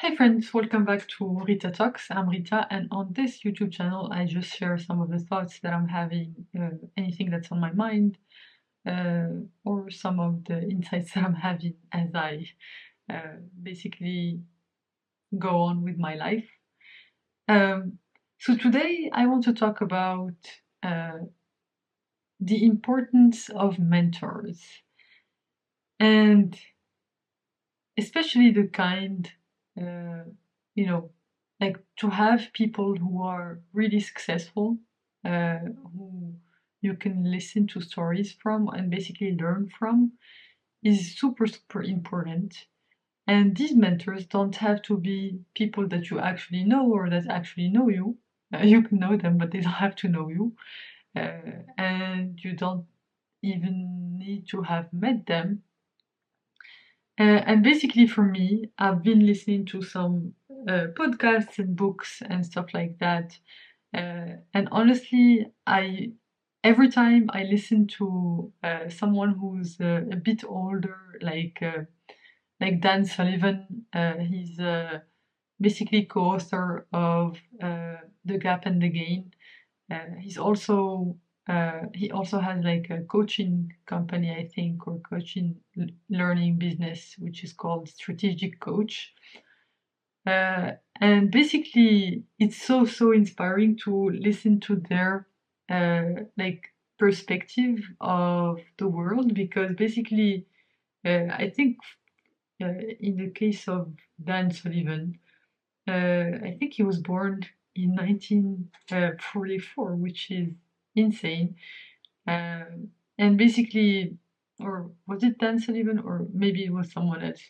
Hey friends, welcome back to Rita Talks. I'm Rita, and on this YouTube channel, I just share some of the thoughts that I'm having, anything that's on my mind, uh, or some of the insights that I'm having as I basically go on with my life. Um, so today, I want to talk about uh, the importance of mentors, and especially the kind, uh, you know, like to have people who are really successful, who you can listen to stories from and basically learn from, is super, super important. And these mentors don't have to be people that you actually know or that actually know you. You can know them, but they don't have to know you. And you don't even need to have met them. And basically, for me, I've been listening to some podcasts and books and stuff like that. And honestly, I every time I listen to someone who's a bit older, like Dan Sullivan, he's basically co-author of The Gap and the Gain. He also has like a coaching company, I think, or coaching learning business, which is called Strategic Coach. Uh, and basically, it's so inspiring to listen to their like perspective of the world, because basically, I think in the case of Dan Sullivan, I think he was born in 1944, which is insane. And basically, or was it Dan Sullivan, or maybe it was someone else?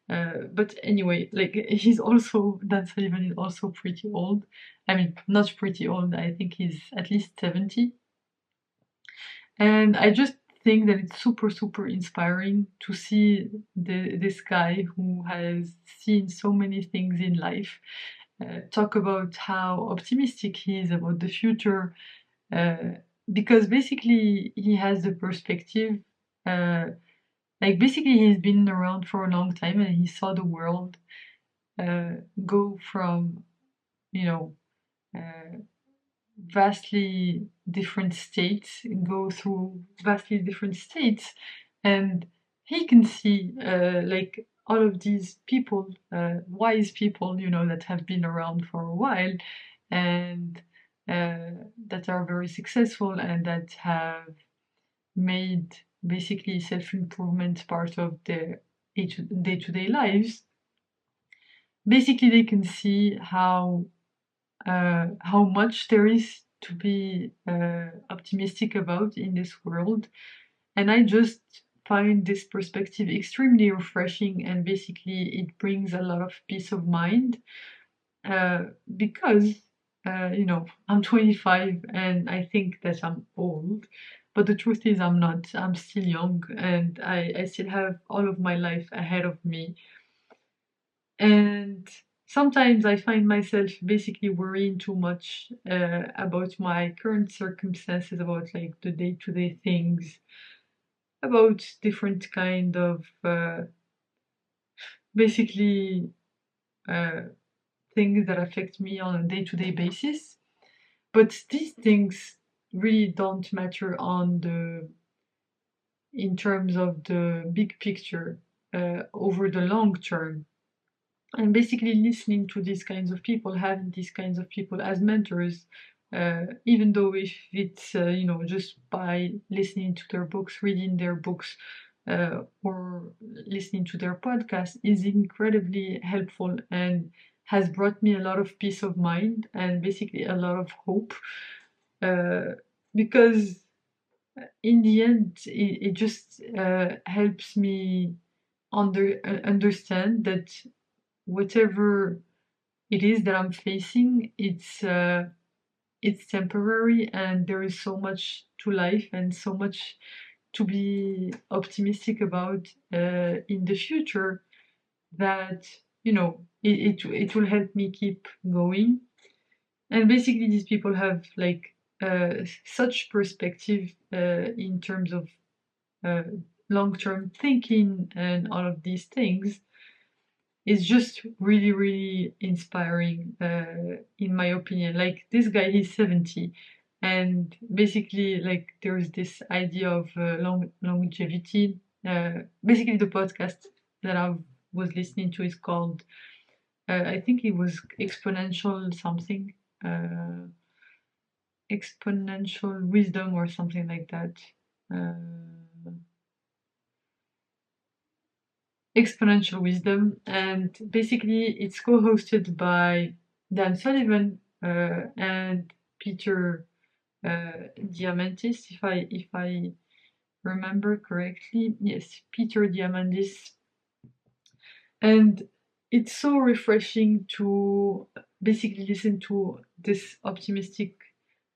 But anyway, like Dan Sullivan is also pretty old. I mean, not pretty old. I think he's at least 70. And I just think that it's super inspiring to see this guy who has seen so many things in life talk about how optimistic he is about the future, uh, because basically he has the perspective, uh, like basically he's been around for a long time and he saw the world uh, go from, you know, uh, vastly different states, go through vastly different states, and he can see like all of these people, wise people, that have been around for a while, and that are very successful and that have made basically self-improvement part of their day-to-day lives. Basically, they can see how much there is to be optimistic about in this world. And I just find this perspective extremely refreshing, and basically it brings a lot of peace of mind, uh, because, I'm 25 and I think that I'm old. But the truth is, I'm not. I'm still young and I still have all of my life ahead of me. And sometimes I find myself basically worrying too much about my current circumstances, about like the day-to-day things, about different kind of basically uh, things that affect me on a day-to-day basis. But these things really don't matter in terms of the big picture, over the long term. And basically listening to these kinds of people, having these kinds of people as mentors, even though if it's just by listening to their books, reading their books, or listening to their podcast, is incredibly helpful and has brought me a lot of peace of mind and basically a lot of hope, uh, because in the end it just helps me understand that whatever it is that I'm facing, it's temporary, and there is so much to life and so much to be optimistic about in the future, that it will help me keep going. And basically, these people have like such perspective in terms of uh, long-term thinking and all of these things. is just really, really inspiring, in my opinion. Like this guy, he's 70, and basically, like there's this idea of longevity. Basically, the podcast that I was listening to is called, I think it was exponential something, uh, exponential wisdom or something like that. Uh, Exponential Wisdom, and basically it's co-hosted by Dan Sullivan and Peter Diamandis, if I remember correctly. Yes, Peter Diamandis, and it's so refreshing to basically listen to this optimistic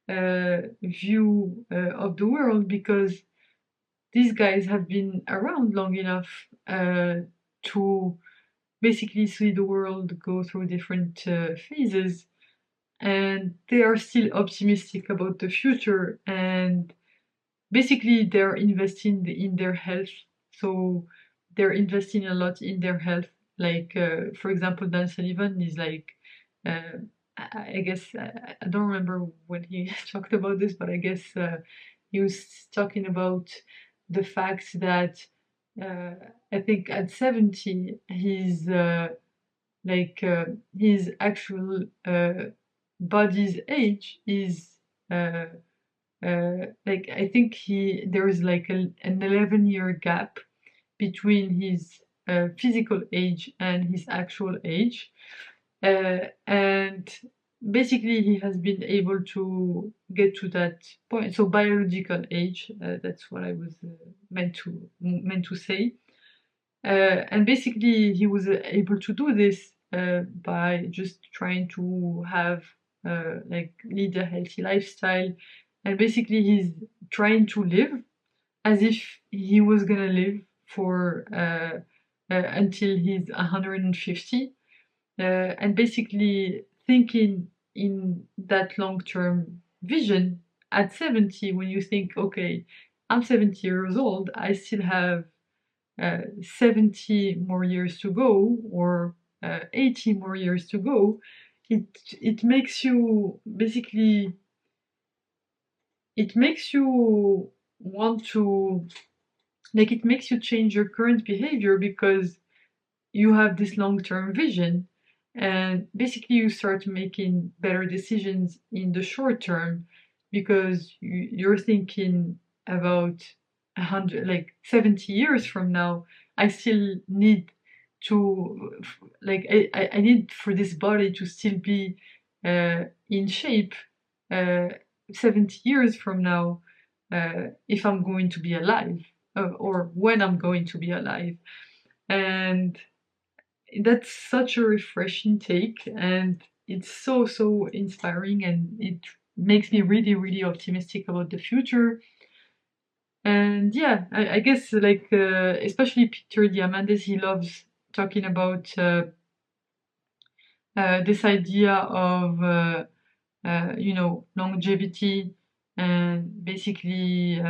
view of the world, because these guys have been around long enough to basically see the world go through different phases, and they are still optimistic about the future, and basically they're investing in their health. So they're investing a lot in their health, like for example, Dan Sullivan is like, uh, I guess I don't remember when he talked about this, but I guess he was talking about the fact that uh, I think at 70 he's like his actual body's age is uh, like I think he there is like an 11-year gap between his physical age and his actual age, and basically he has been able to get to that point. So biological age, that's what I was meant to say. And basically, he was able to do this by just trying to have like lead a healthy lifestyle, and basically he's trying to live as if he was gonna live for until he's 150, and basically thinking in that long-term vision at 70. When you think, okay, I'm 70 years old, I still have 70 more years to go, or 80 more years to go, it makes you basically, it makes you want to, like, it makes you change your current behavior because you have this long-term vision, and basically you start making better decisions in the short term because you're thinking about 100, like 70 years from now, I still need to, like I need for this body to still be in shape uh, 70 years from now, if I'm going to be alive, or when I'm going to be alive. And that's such a refreshing take, and it's so inspiring, and it makes me really, really optimistic about the future. And yeah, I guess like especially Peter Diamandis, he loves talking about this idea of longevity, and basically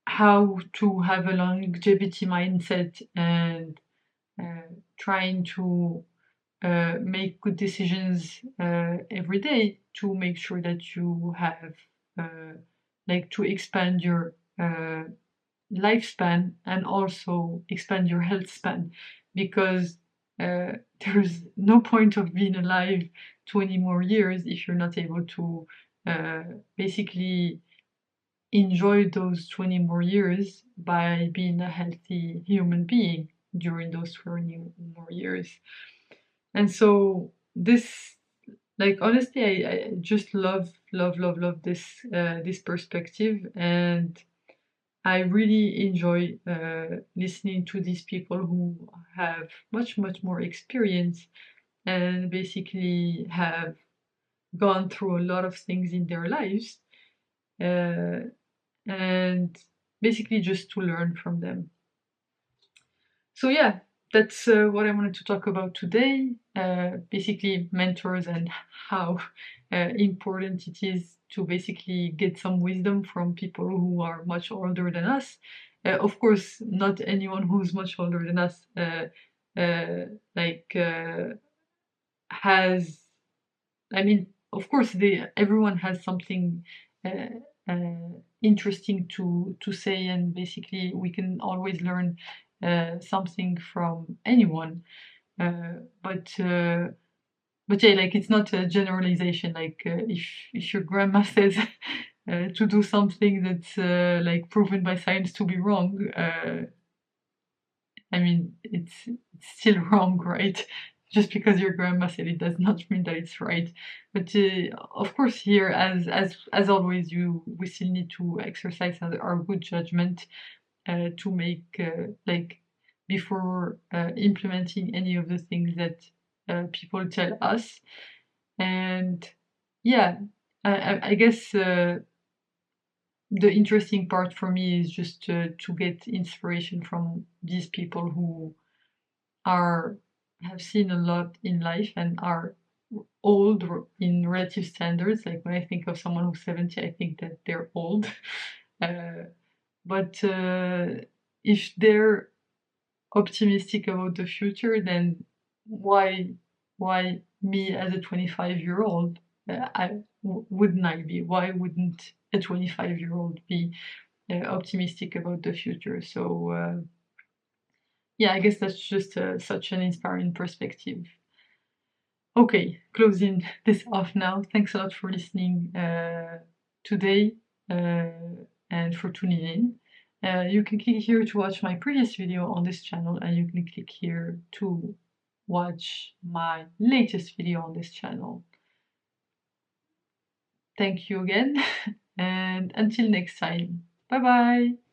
how to have a longevity mindset, and trying to make good decisions every day to make sure that you have like to expand your lifespan, and also expand your health span, because uh, there's no point of being alive 20 more years if you're not able to uh, basically enjoy those 20 more years by being a healthy human being during those 20 more years. And so this, like honestly, I just love this perspective, and I really enjoy listening to these people who have much more experience, and basically have gone through a lot of things in their lives, uh, and basically just to learn from them. So yeah, that's what I wanted to talk about today. Basically, mentors, and how important it is to basically get some wisdom from people who are much older than us. Of course, not anyone who's much older than us like has, I mean, of course, everyone has something interesting to say, and basically we can always learn something from anyone. But yeah, like it's not a generalization. Like if your grandma says to do something that's like proven by science to be wrong, I mean, it's still wrong, right? Just because your grandma said it does not mean that it's right. But of course, here, as always, we still need to exercise our good judgment to make like before implementing any of the things that people tell us. And yeah, I guess the interesting part for me is just to get inspiration from these people who are have seen a lot in life and are old in relative standards. Like when I think of someone who's 70, I think that they're old. But if they're optimistic about the future, then why me as a 25-year-old? Wouldn't I be? Why wouldn't a 25-year-old be optimistic about the future? So yeah, I guess that's just such an inspiring perspective. Okay, closing this off now. Thanks a lot for listening today and for tuning in. You can click here to watch my previous video on this channel, and you can click here to watch my latest video on this channel. Thank you again, and until next time. Bye bye!